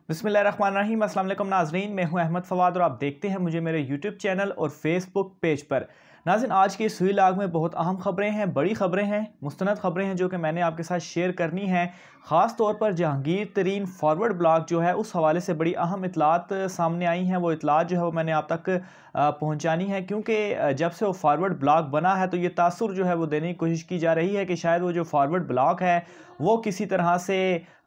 बिस्मिल्लाहिर्रहमानिर्रहीम। अस्सलाम वालेकुम नाज़रीन, मैं हूं अहमद फवाद और आप देखते हैं मुझे मेरे यूट्यूब चैनल और फेसबुक पेज पर। नाज़रीन, आज की इस हुई लाग में बहुत अहम खबरें हैं, बड़ी खबरें हैं, मुस्तनद खबरें हैं जो कि मैंने आपके साथ शेयर करनी है। ख़ास तौर पर जहांगीर तरीन फॉरवर्ड ब्लॉग जो है उस हवाले से बड़ी अहम इतलात सामने आई हैं। वो इतलात जो है वो मैंने आप तक पहुँचानी है, क्योंकि जब से वो फॉरवर्ड ब्लॉग बना है तो ये तासुर जो है वो देने की कोशिश की जा रही है कि शायद वो जो फॉरवर्ड ब्लॉग है वो किसी तरह से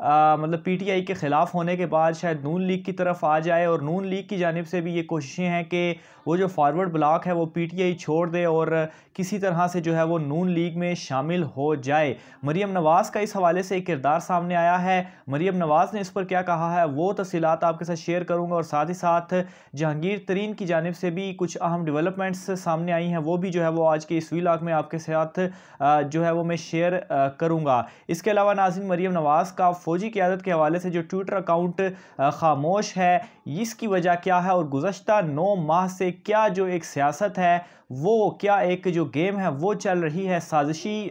मतलब पीटीआई के ख़िलाफ़ होने के बाद शायद नून लीग की तरफ आ जाए, और नून लीग की जानिब से भी ये कोशिशें हैं कि वो जो फॉरवर्ड ब्लॉक है वो पीटीआई छोड़ दे और किसी तरह से जो है वो नून लीग में शामिल हो जाए। मरीम नवाज़ का इस हवाले से एक किरदार सामने आया है। मरीम नवाज़ ने इस पर क्या कहा है वो तफसीलात आपके साथ शेयर करूँगा, और साथ ही साथ जहांगीर तरीन की जानिब से भी कुछ अहम डेवलपमेंट्स सामने आई हैं, वो भी जो है वो आज के इस व्लॉग में आपके साथ जो है वो मैं शेयर करूँगा। इसके अलावा नाज़रीन, मरीम नवाज़ का फ़ौजी क़यादत के हवाले से जो ट्विटर अकाउंट ख़ामोश है, इसकी वजह क्या है, और गुज़श्ता 9 माह से क्या जो एक सियासत है वो, क्या एक जो गेम है वो चल रही है, साजिशी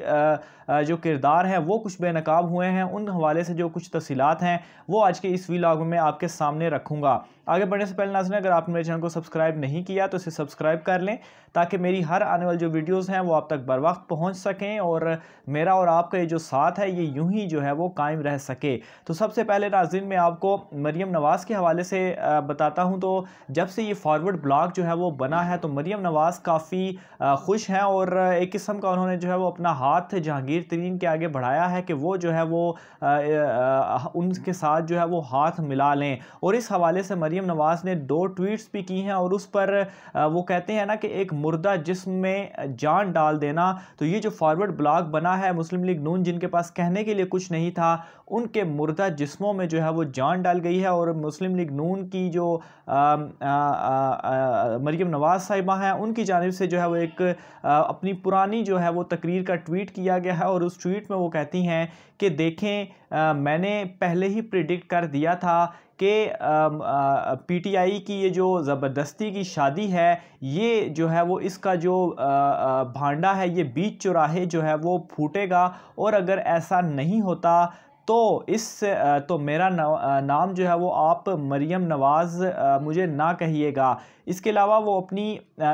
जो किरदार हैं वो कुछ बेनकाब हुए हैं, उन हवाले से जो कुछ तफसीलात हैं वो आज के इस व्लॉग में मैं आपके सामने रखूँगा। आगे बढ़ने से पहले नाज़रीन, अगर आपने मेरे चैनल को सब्सक्राइब नहीं किया तो इसे सब्सक्राइब कर लें, ताकि मेरी हर आने वाली जो वीडियोज़ हैं वो आप तक बर वक्त पहुँच सकें, और मेरा और आपका ये जो साथ है ये यूं ही जो है वो कायम रह सके। तो सबसे पहले नाज़रीन, मैं आपको मरीम नवाज़ के हवाले से बताता हूं। तो जब से ये फॉरवर्ड ब्लॉग जो है वो बना है तो मरीम नवाज़ काफ़ी खुश हैं, और एक किस्म का उन्होंने जो है वो अपना हाथ जहांगीर तरीन के आगे बढ़ाया है कि वो जो है वो उनके साथ जो है वो हाथ मिला लें। और इस हवाले से मरीम नवाज़ ने 2 ट्वीट्स भी की हैं, और उस पर वो कहते हैं ना कि एक मुर्दा जिस्म में जान डाल देना। तो ये जो फॉरवर्ड ब्लॉग बना है, मुस्लिम लीग नून जिनके पास कहने के लिए कुछ नहीं था, उनके मुर्दा जिस्मों में जो है वो जान डाल गई है। और मुस्लिम लीग नून की जो मरीम नवाज़ साहिबा हैं उनकी जानिब से जो है वो एक अपनी पुरानी जो है वो तकरीर का ट्वीट किया गया है, और उस ट्वीट में वो कहती हैं कि देखें, मैंने पहले ही प्रिडिक्ट कर दिया था कि पीटीआई की ये जो ज़बरदस्ती की शादी है, ये जो है वो इसका जो भांडा है ये बीच चौराहे जो है वो फूटेगा, और अगर ऐसा नहीं होता तो मेरा नाम जो है वो आप मरीम नवाज़ मुझे ना कहिएगा। इसके अलावा वो अपनी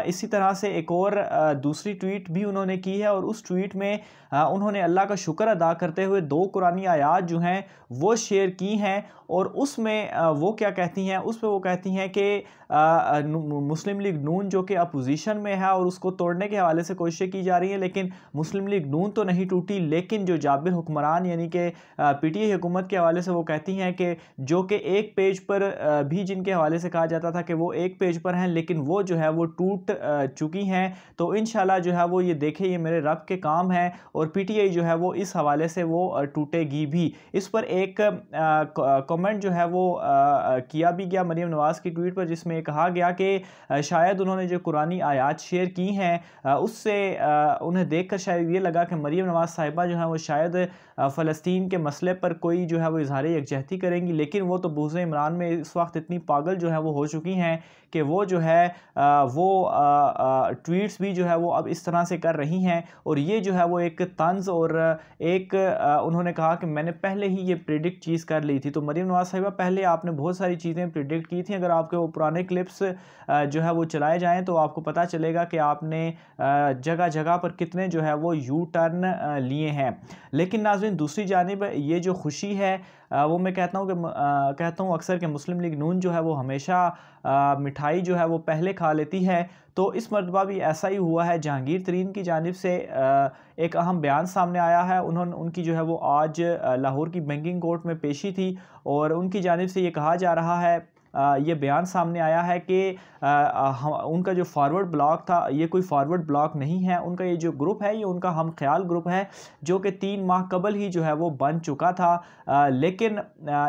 इसी तरह से एक और दूसरी ट्वीट भी उन्होंने की है, और उस ट्वीट में उन्होंने अल्लाह का शुक्र अदा करते हुए 2 कुरानी आयात जो हैं वो शेयर की हैं। और उसमें वो क्या कहती हैं, उसमें वो कहती हैं कि मुस्लिम लीग नून जो कि अपोजिशन में है और उसको तोड़ने के हवाले से कोशिशें की जा रही हैं, लेकिन मुस्लिम लीग नून तो नहीं टूटी, लेकिन जो जाबिर हुक्मरान यानी कि पीटीआई हुकूमत के हवाले से वो कहती हैं कि जो कि एक पेज पर भी जिनके हवाले से कहा जाता था कि वो एक पेज पर हैं, लेकिन वो जो है वो टूट चुकी हैं। तो इंशाल्लाह जो है वो ये देखे, ये मेरे रब के काम है, और पीटीआई जो है वो इस हवाले से वो टूटेगी भी। इस पर एक कमेंट जो है वो किया भी गया मरीम नवाज़ की ट्वीट पर, जिसमें कहा गया कि शायद उन्होंने जो कुरानी आयात शेयर की हैं उससे उन्हें देखकर शायद ये लगा कि मरीम नवाज़ साहिबा जो है वो शायद फ़लस्तीन के मसले पर कोई जो है वो इज़हार यकजहती करेंगी, लेकिन वो तो बूज़ इमरान में इस वक्त इतनी पागल जो है वो हो चुकी हैं कि वो जो है वो ट्वीट्स भी जो है वो अब इस तरह से कर रही हैं। और ये जो है वो एक तंज़, और एक उन्होंने कहा कि मैंने पहले ही ये प्रिडिक्ट चीज़ कर ली थी। तो मरीम नवाज़ साहिबा, पहले आपने बहुत सारी चीज़ें प्रिडिक्ट की थी, अगर आपके वो पुराने क्लिप्स जो है वो चलाए जाएँ तो आपको पता चलेगा कि आपने जगह जगह पर कितने जो है वो यू टर्न लिए हैं। लेकिन नाज़रीन, दूसरी जानिब ये जो खुशी है वो मैं कहता हूँ अक्सर कि मुस्लिम लीग नून जो है वो हमेशा मिठाई जो है वो पहले खा लेती है। तो इस मरतबा भी ऐसा ही हुआ है। जहांगीर तरीन की जानिब से एक अहम बयान सामने आया है। उनकी जो है वो आज लाहौर की बैंकिंग कोर्ट में पेशी थी, और उनकी जानिब से ये कहा जा रहा है, ये बयान सामने आया है कि उनका जो फॉरवर्ड ब्लॉक था ये कोई फॉरवर्ड ब्लॉक नहीं है, उनका ये जो ग्रुप है ये उनका हम ख्याल ग्रुप है, जो कि 3 माह कबल ही जो है वो बन चुका था। लेकिन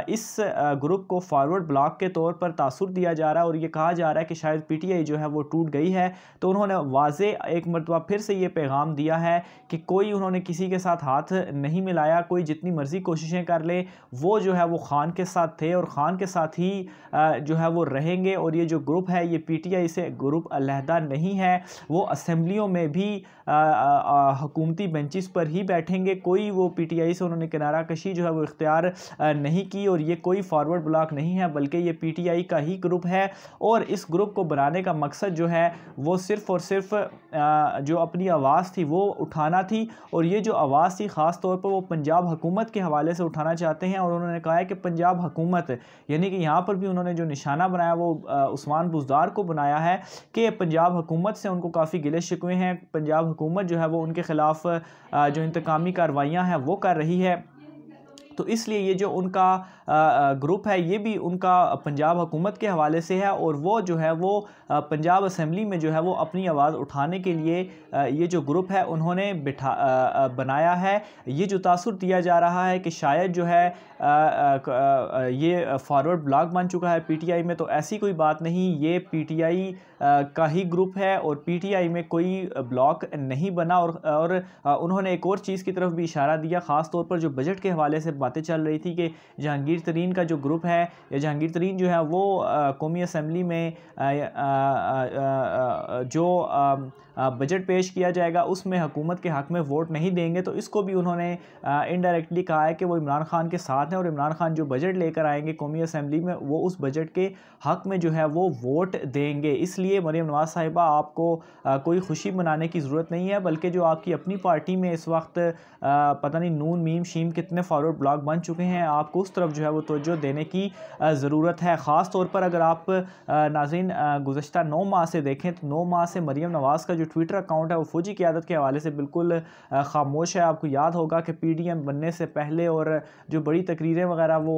इस ग्रुप को फॉरवर्ड ब्लॉक के तौर पर तासुर दिया जा रहा है, और ये कहा जा रहा है कि शायद पीटीआई जो है वो टूट गई है। तो उन्होंने वाज़े एक मरतबा फिर से ये पैगाम दिया है कि कोई उन्होंने किसी के साथ हाथ नहीं मिलाया, कोई जितनी मर्ज़ी कोशिशें कर ले, वो जो है वो खान के साथ थे, और खान के साथ ही जो है वो रहेंगे। और ये जो ग्रुप है ये PTI से ग्रुप अलहदा नहीं है, वो असम्बलियों में भी हुकूमती बेंचेस पर ही बैठेंगे। कोई वो PTI से उन्होंने किनारा कशी जो है वो इख्तियार नहीं की, और ये कोई फॉरवर्ड ब्लॉक नहीं है बल्कि ये PTI का ही ग्रुप है। और इस ग्रुप को बनाने का मकसद जो है वो सिर्फ़ और सिर्फ जो अपनी आवाज़ थी वो उठाना थी, और ये जो आवाज़ थी ख़ास तौर पर वो पंजाब हुकूमत के हवाले से उठाना चाहते हैं। और उन्होंने कहा है कि पंजाब हुकूमत, यानी कि यहाँ पर भी उन्होंने जो निशाना बनाया वो उस्मान बुज़दार को बनाया है कि पंजाब हुकूमत से उनको काफ़ी गिले शिकवे हैं। पंजाब हुकूमत जो है वो उनके ख़िलाफ़ जो इंतकामी कार्रवाइयाँ हैं वो कर रही है। तो इसलिए ये जो उनका ग्रुप है ये भी उनका पंजाब हुकूमत के हवाले से है, और वो जो है वो पंजाब असम्बली में जो है वो अपनी आवाज़ उठाने के लिए ये जो ग्रुप है उन्होंने बनाया है। ये जो तासुर दिया जा रहा है कि शायद जो है ये फॉरवर्ड ब्लॉक बन चुका है PTI में, तो ऐसी कोई बात नहीं। ये PTI का ही ग्रुप है और PTI में कोई ब्लॉक नहीं बना। और उन्होंने एक और चीज़ की तरफ भी इशारा दिया, ख़ास तौर पर जो बजट के हवाले से बातें चल रही थी कि जहांगीर तरीन का जो ग्रुप है, या जहांगीर तरीन जो है वो कौमी असम्बली में जो बजट पेश किया जाएगा उसमें हुकूमत के हक़ में वोट नहीं देंगे। तो इसको भी उन्होंने इनडायरेक्टली कहा है कि वो इमरान खान के साथ हैं, और इमरान खान जो बजट लेकर आएंगे कौमी असम्बली में वो उस बजट के हक़ में जो है वो वोट देंगे। इसलिए मरीम नवाज़ साहिबा आपको कोई खुशी मनाने की ज़रूरत नहीं है, बल्कि जो आपकी अपनी पार्टी में इस वक्त पता नहीं नून मीम शीम कितने फॉरवर्ड ब्लॉक बन चुके हैं, आपको उस तरफ जो है वो तवज्जो देने की ज़रूरत है। ख़ास तौर पर अगर आप नाज़रीन गुज़श्ता 9 माह से देखें तो 9 माह से मरीम नवाज़ का जो ट्विटर अकाउंट है वो फ़ौजी क़यादत के हवाले से बिल्कुल खामोश है। आपको याद होगा कि PDM बनने से पहले और जो बड़ी तकरीरें वगैरह वो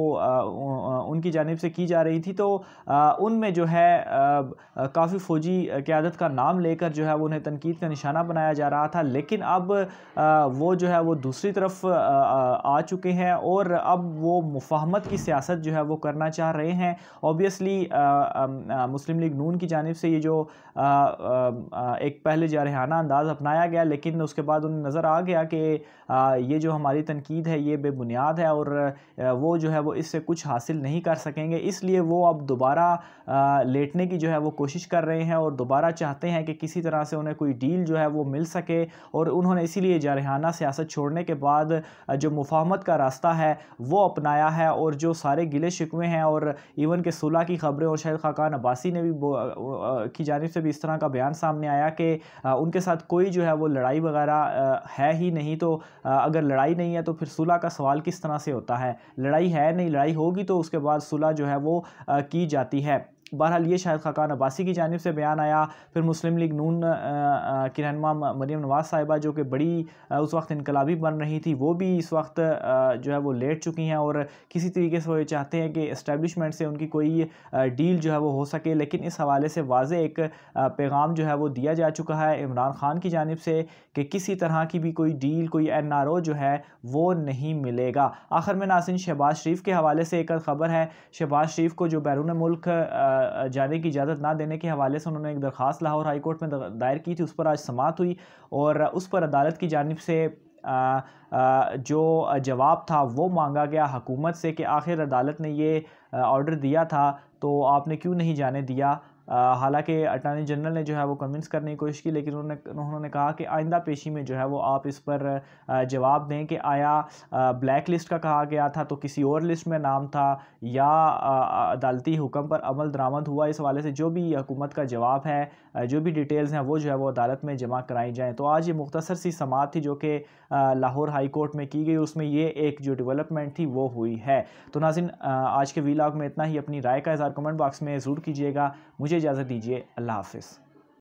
उनकी जानिब से की जा रही थी, तो उनमें जो है काफ़ी फ़ौजी क़यादत का नाम लेकर जो है वो उन्हें तनकीद का निशाना बनाया जा रहा था। लेकिन अब वो जो है वो दूसरी तरफ आ चुके हैं, और अब वो मुफ़ाहमत की सियासत जो है वो करना चाह रहे हैं। ऑब्वियसली मुस्लिम लीग नून की जानिब से ये जो एक पहले जारहाना अंदाज़ अपनाया गया, लेकिन उसके बाद उन्हें नज़र आ गया कि ये जो हमारी तनकीद है ये बेबुनियाद है, और वो जो है वो इससे कुछ हासिल नहीं कर सकेंगे। इसलिए वो अब दोबारा लेटने की जो है वो कोशिश कर रहे हैं, और दोबारा चाहते हैं कि किसी तरह से उन्हें कोई डील जो है वो मिल सके। और उन्होंने इसीलिए जारहाना सियासत छोड़ने के बाद जो मुफाहमत का रास्ता है वो अपनाया है, और जो सारे गिले शिकवे हैं और इवन के सुलह की खबरें, और शायद खाकान अब्बासी ने भी की जानिब से भी इस तरह का बयान सामने आया कि उनके साथ कोई जो है वो लड़ाई वगैरह है ही नहीं। तो अगर लड़ाई नहीं है तो फिर सुलह का सवाल किस तरह से होता है? लड़ाई है नहीं, लड़ाई होगी तो उसके बाद सुलह जो है वो की जाती है। बहरहाल ये शायद खाकान अब्बासी की जानिब से बयान आया। फिर मुस्लिम लीग नून की रहनुमा मरीम नवाज़ साहिबा जो कि बड़ी उस वक्त इनकलाबी बन रही थी, वो भी इस वक्त जो है वो लेट चुकी हैं, और किसी तरीके से वो चाहते हैं कि इस्टेब्लिशमेंट से उनकी कोई डील जो है वो हो सके। लेकिन इस हवाले से वाज़े एक पैगाम जो है वो दिया जा चुका है इमरान खान की जानिब से कि किसी तरह की भी कोई डील, कोई NRO जो है वो नहीं मिलेगा। आखिर में नाज़रीन शहबाज शरीफ के हवाले से एक ख़बर है। शहबाज शरीफ को जो बैरून मुल्क जाने की इजाज़त ना देने के हवाले से उन्होंने एक दरख्वास्त लाहौर हाई कोर्ट में दायर की थी, उस पर आज समाअत हुई, और उस पर अदालत की जानिब से जो जवाब था वो मांगा गया हुकूमत से कि आखिर अदालत ने ये ऑर्डर दिया था तो आपने क्यों नहीं जाने दिया। हालांकि अटॉर्नी जनरल ने जो है वो कन्विंस करने की कोशिश की, लेकिन उन्होंने कहा कि आइंदा पेशी में जो है वो आप इस पर जवाब दें कि आया ब्लैक लिस्ट का कहा गया था तो किसी और लिस्ट में नाम था, या अदालती हुक्म पर अमल दरामद हुआ। इस हवाले से जो भी हुकूमत का जवाब है, जो भी डिटेल्स हैं वो जो है वो अदालत में जमा कराई जाएँ। तो आज ये मुख्तसर सी समाअत थी जो कि लाहौर हाई कोर्ट में की गई, उसमें ये एक जो डेवलपमेंट थी वो हुई है। तो नाज़रीन आज के वीलॉग में इतना ही। अपनी राय का इज़हार कमेंट बॉक्स में ज़रूर कीजिएगा। मुझे इजाज़त दीजिए। अल्लाह हाफ़िज़।